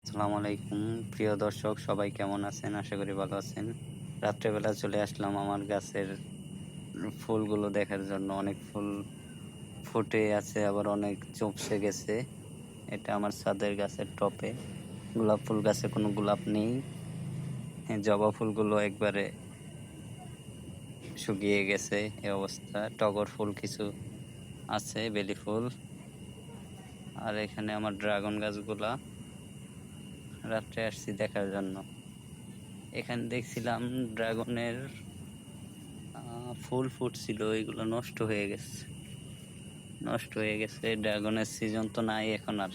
আসসালামু আলাইকুম প্রিয় দর্শক, সবাই কেমন আছেন? আশা করি ভালো আছেন। রাত্রেবেলা চলে আসলাম আমার গাছের ফুলগুলো দেখার জন্য। অনেক ফুল ফুটে আছে, আবার অনেক চুপসে গেছে। এটা আমার ছাদের গাছের টপে। গোলাপ ফুল গাছে কোনো গোলাপ নেই। হ্যাঁ, জবা ফুলগুলো একবারে শুকিয়ে গেছে, এই অবস্থা। টগর ফুল কিছু আছে, বেলি ফুল। আর এখানে আমার ড্রাগন গাছগুলা রাত্রে আসছি দেখার জন্য। এখানে দেখছিলাম ড্রাগনের ফুল ফুটছিল, এগুলো নষ্ট হয়ে গেছে। ড্রাগনের সিজন তো নাই এখন আর।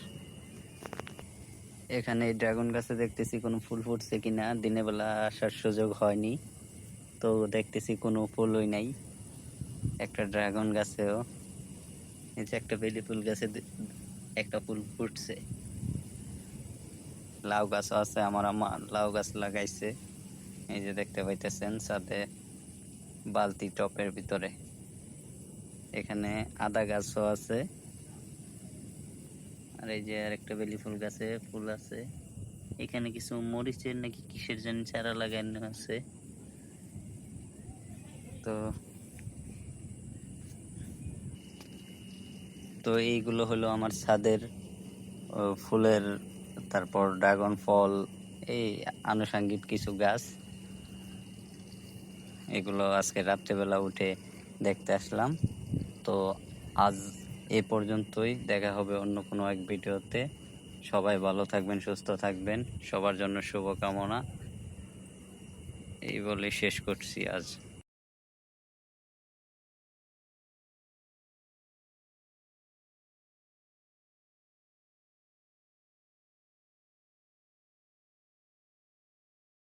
এখানে এই ড্রাগন গাছে দেখতেছি কোনো ফুল ফুটছে কিনা, দিনের বেলা আসার সুযোগ হয়নি, তো দেখতেছি কোনো ফুলই নাই একটা ড্রাগন গাছেও। এই যে একটা বেলি ফুল গাছে একটা ফুল ফুটছে। লাউ গাছও আছে, আমার আম্মা লাউ গাছ লাগাইছে। এই যে দেখতে পাইতেছেন ছাদে বালতি টপের ভিতরে। এখানে আদা গাছও আছে। আর এই যে আরেকটা বেলি ফুল গাছে ফুল আছে। এখানে কিছু মরিচের নাকি কিসের জানি চারা লাগানো আছে। তো তো এইগুলো হলো আমার ছাদের ফুলের, তারপর ড্রাগন ফল, এই আনুষঙ্গিক কিছু গাছ। এগুলো আজকে রাত্রেবেলা উঠে দেখতে আসলাম। তো আজ এ পর্যন্তই, দেখা হবে অন্য কোনো এক ভিডিওতে। সবাই ভালো থাকবেন, সুস্থ থাকবেন, সবার জন্য শুভকামনা। এই বলে শেষ করছি আজ।